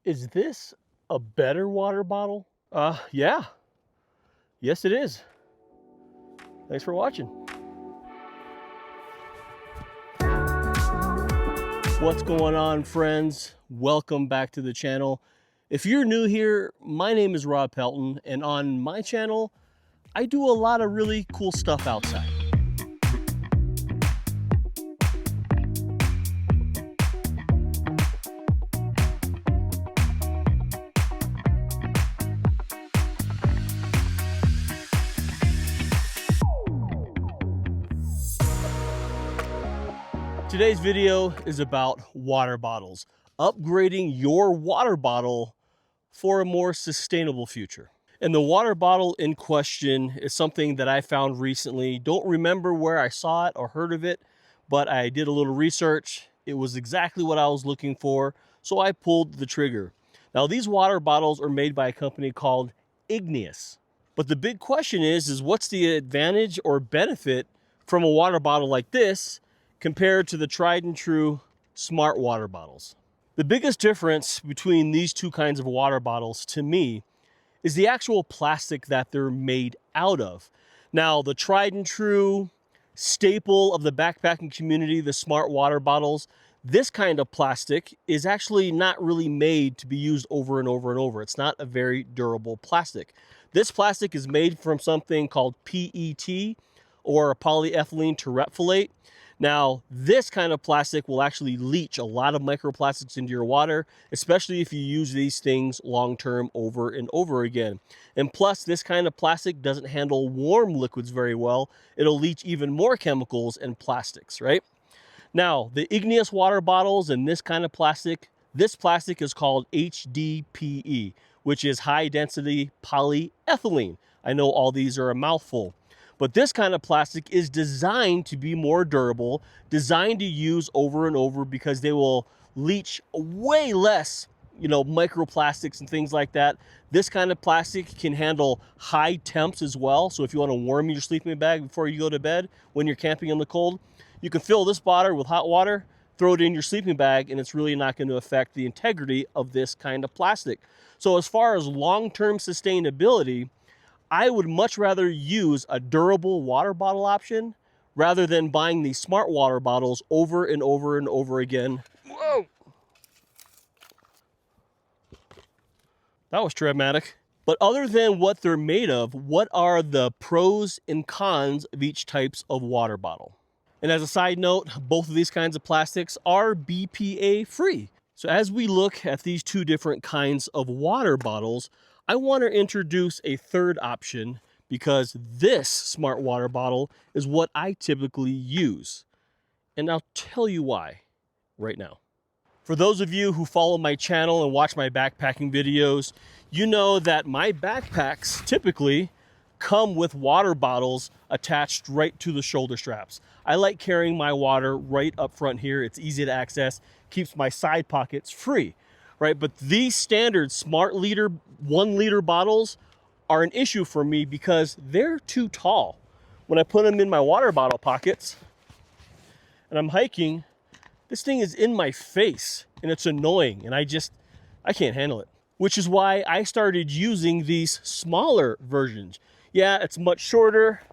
Is this a better water bottle? Yeah. Yes, it is. Thanks for watching. What's going on, friends? Welcome back to the channel. If you're new here, my name is Rob Pelton, and on my channel, I do a lot of really cool stuff outside. Today's video is about water bottles, upgrading your water bottle for a more sustainable future. And the water bottle in question is something that I found recently. Don't remember where I saw it or heard of it, but I did a little research. It was exactly what I was looking for, so I pulled the trigger. Now, these water bottles are made by a company called Igneous. But the big question is what's the advantage or benefit from a water bottle like this compared to the tried and true Smartwater bottles? The biggest difference between these two kinds of water bottles to me is the actual plastic that they're made out of. Now, the tried and true staple of the backpacking community, the Smartwater bottles, this kind of plastic is actually not really made to be used over and over and over. It's not a very durable plastic. This plastic is made from something called PET, or polyethylene terephthalate. Now, this kind of plastic will actually leach a lot of microplastics into your water, especially if you use these things long-term over and over again. And plus, this kind of plastic doesn't handle warm liquids very well. It'll leach even more chemicals and plastics, right? Now, the Igneous water bottles and this kind of plastic, this plastic is called HDPE, which is high-density polyethylene. I know all these are a mouthful. But this kind of plastic is designed to be more durable, designed to use over and over because they will leach way less, microplastics and things like that. This kind of plastic can handle high temps as well. So if you want to warm your sleeping bag before you go to bed when you're camping in the cold, you can fill this bottle with hot water, throw it in your sleeping bag, and it's really not going to affect the integrity of this kind of plastic. So as far as long-term sustainability, I would much rather use a durable water bottle option rather than buying these Smartwater bottles over and over and over again. Whoa! That was dramatic. But other than what they're made of, what are the pros and cons of each types of water bottle? And as a side note, both of these kinds of plastics are BPA free. So as we look at these two different kinds of water bottles, I want to introduce a third option because this Smartwater bottle is what I typically use. And I'll tell you why right now. For those of you who follow my channel and watch my backpacking videos, you know that my backpacks typically come with water bottles attached right to the shoulder straps. I like carrying my water right up front here. It's easy to access, keeps my side pockets free. Right, but these standard Smart Liter 1 liter bottles are an issue for me because they're too tall. When I put them in my water bottle pockets and I'm hiking, this thing is in my face and it's annoying and I can't handle it. Which is why I started using these smaller versions. Yeah, it's much shorter.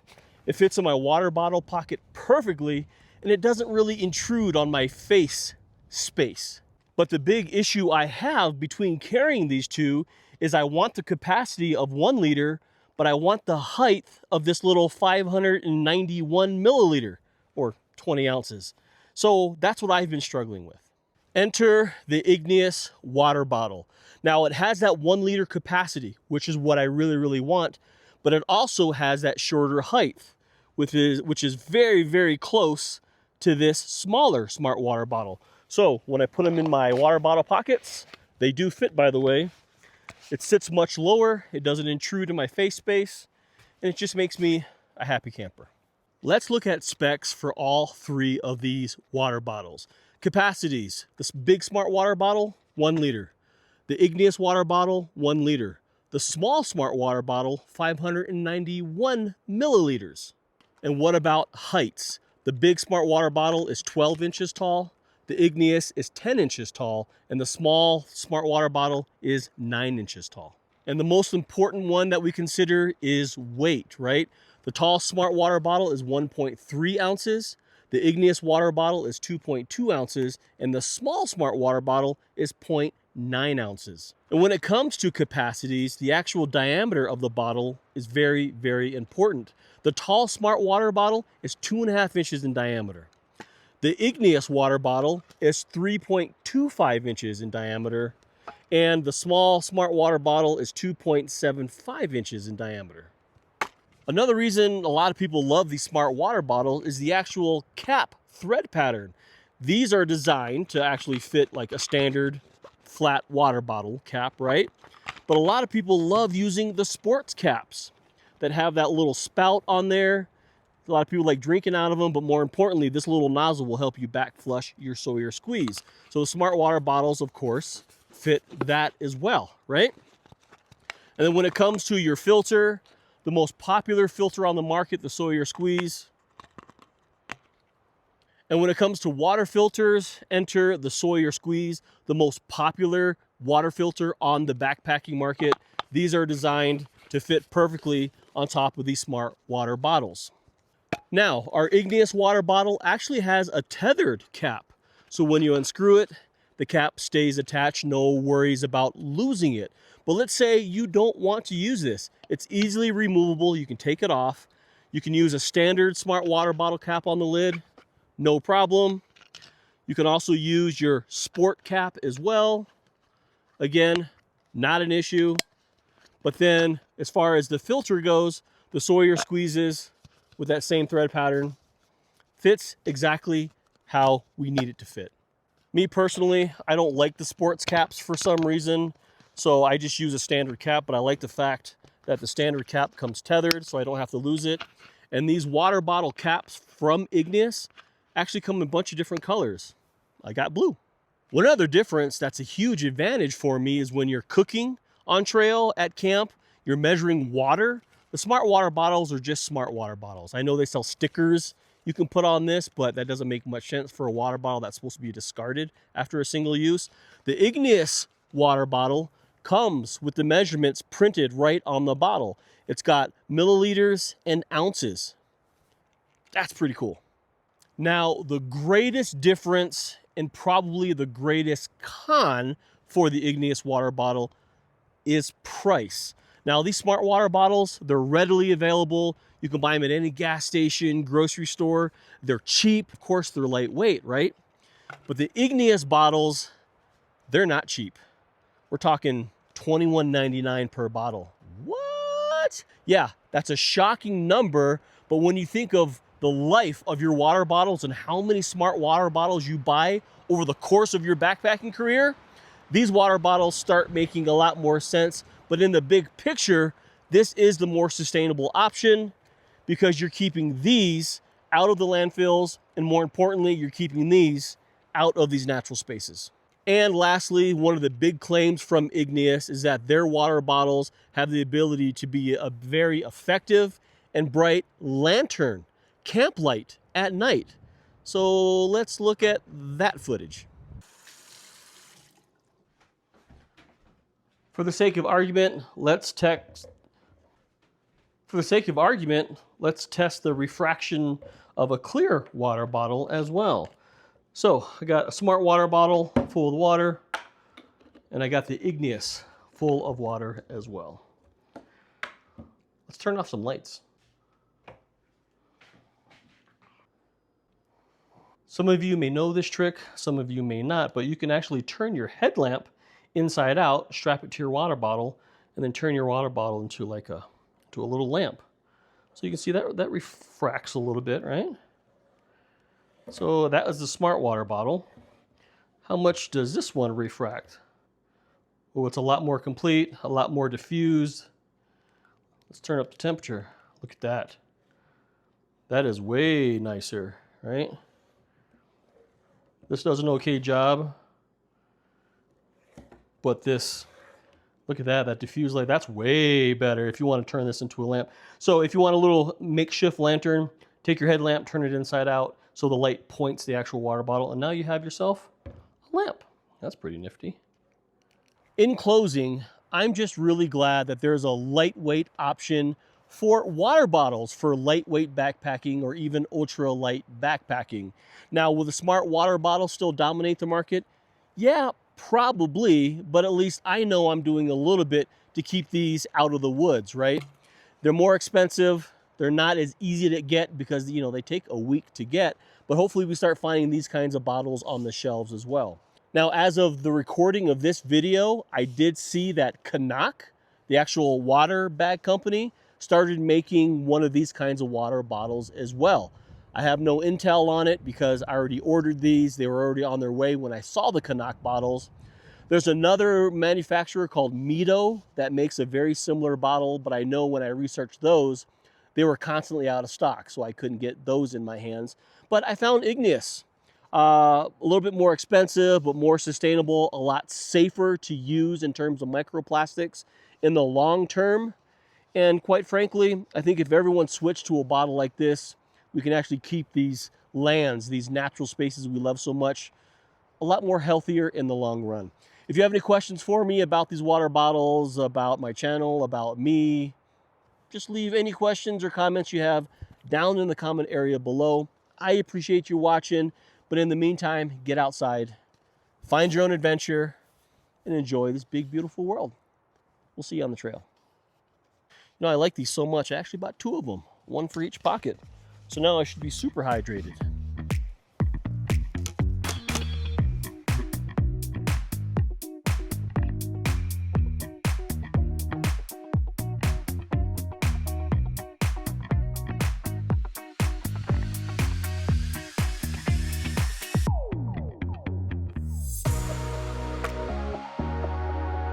It fits in my water bottle pocket perfectly and it doesn't really intrude on my face space. But the big issue I have between carrying these two is I want the capacity of 1 liter, but I want the height of this little 591 milliliter or 20 ounces. So that's what I've been struggling with. Enter the Igneous water bottle. Now it has that 1 liter capacity, which is what I really, really want, but it also has that shorter height, which is very, very close to this smaller Smartwater bottle. So when I put them in my water bottle pockets, they do fit, by the way. It sits much lower, it doesn't intrude in my face space, and it just makes me a happy camper. Let's look at specs for all three of these water bottles. Capacities: this big Smartwater bottle, 1 liter. The Igneous water bottle, 1 liter. The small Smartwater bottle, 591 milliliters. And what about heights? The big Smartwater bottle is 12 inches tall. The Igneous is 10 inches tall, and the small Smartwater bottle is 9 inches tall. And the most important one that we consider is weight, right? The tall Smartwater bottle is 1.3 ounces. The Igneous water bottle is 2.2 ounces, and the small Smartwater bottle is 0.9 ounces. And when it comes to capacities, the actual diameter of the bottle is very, very important. The tall Smartwater bottle is 2.5 inches in diameter. The Igneous water bottle is 3.25 inches in diameter, and the small Smartwater bottle is 2.75 inches in diameter. Another reason a lot of people love the Smartwater bottle is the actual cap thread pattern. These are designed to actually fit like a standard flat water bottle cap, right? But a lot of people love using the sports caps that have that little spout on there. A lot of people like drinking out of them, but more importantly, this little nozzle will help you back flush your Sawyer squeeze. So the Smartwater bottles, of course, fit that as well, right? And then when it comes to your filter, the most popular filter on the market, the Sawyer squeeze. And when it comes to water filters, enter the Sawyer squeeze, the most popular water filter on the backpacking market. These are designed to fit perfectly on top of these Smartwater bottles. Now, our Igneous water bottle actually has a tethered cap. So when you unscrew it, the cap stays attached, no worries about losing it. But let's say you don't want to use this. It's easily removable, you can take it off. You can use a standard Smartwater bottle cap on the lid, no problem. You can also use your sport cap as well. Again, not an issue. But then, as far as the filter goes, the Sawyer squeezes with that same thread pattern fits exactly how we need it to fit. Me personally, I don't like the sports caps for some reason, so I just use a standard cap, but I like the fact that the standard cap comes tethered so I don't have to lose it. And these water bottle caps from Igneous actually come in a bunch of different colors. I got blue. One other difference that's a huge advantage for me is when you're cooking on trail at camp, you're measuring water. The Smartwater bottles are just Smartwater bottles. I know they sell stickers you can put on this, but that doesn't make much sense for a water bottle that's supposed to be discarded after a single use. The Igneous water bottle comes with the measurements printed right on the bottle. It's got milliliters and ounces. That's pretty cool. Now, the greatest difference and probably the greatest con for the Igneous water bottle is price. Now, these Smartwater bottles, they're readily available. You can buy them at any gas station, grocery store. They're cheap. Of course, they're lightweight, right? But the Igneous bottles, they're not cheap. We're talking $21.99 per bottle. What? Yeah, that's a shocking number. But when you think of the life of your water bottles and how many Smartwater bottles you buy over the course of your backpacking career, these water bottles start making a lot more sense. But in the big picture, this is the more sustainable option because you're keeping these out of the landfills, and more importantly, you're keeping these out of these natural spaces. And lastly, one of the big claims from Igneous is that their water bottles have the ability to be a very effective and bright lantern, camp light at night. So let's look at that footage. For the sake of argument, let's test the refraction of a clear water bottle as well. So I got a Smartwater bottle full of water, and I got the Igneous full of water as well. Let's turn off some lights. Some of you may know this trick, some of you may not, but you can actually turn your headlamp inside out, strap it to your water bottle, and then turn your water bottle into like a little lamp. So you can see that refracts a little bit, right? So that is the Smartwater bottle. How much does this one refract? Oh, it's a lot more complete, a lot more diffused. Let's turn up the temperature. Look at that. That is way nicer, right? This does an okay job. But this, look at that diffused light, that's way better if you want to turn this into a lamp. So if you want a little makeshift lantern, take your headlamp, turn it inside out, so the light points the actual water bottle, and now you have yourself a lamp. That's pretty nifty. In closing, I'm just really glad that there's a lightweight option for water bottles for lightweight backpacking or even ultralight backpacking. Now, will the smart water bottle still dominate the market? Yeah, probably, but at least I know I'm doing a little bit to keep these out of the woods, right? They're more expensive. They're not as easy to get because, you know, they take a week to get, but hopefully we start finding these kinds of bottles on the shelves as well. Now, as of the recording of this video, I did see that Canuck, the actual water bag company, started making one of these kinds of water bottles as well. I have no intel on it because I already ordered these. They were already on their way when I saw the Canuck bottles. There's another manufacturer called Mito that makes a very similar bottle, but I know when I researched those, they were constantly out of stock, so I couldn't get those in my hands. But I found Igneous. A little bit more expensive, but more sustainable, a lot safer to use in terms of microplastics in the long term. And quite frankly, I think if everyone switched to a bottle like this, we can actually keep these lands, these natural spaces we love so much, a lot more healthier in the long run. If you have any questions for me about these water bottles, about my channel, about me, just leave any questions or comments you have down in the comment area below. I appreciate you watching. But in the meantime, get outside, find your own adventure, and enjoy this big, beautiful world. We'll see you on the trail. You know, I like these so much, I actually bought 2 of them, 1 for each pocket. So now I should be super hydrated.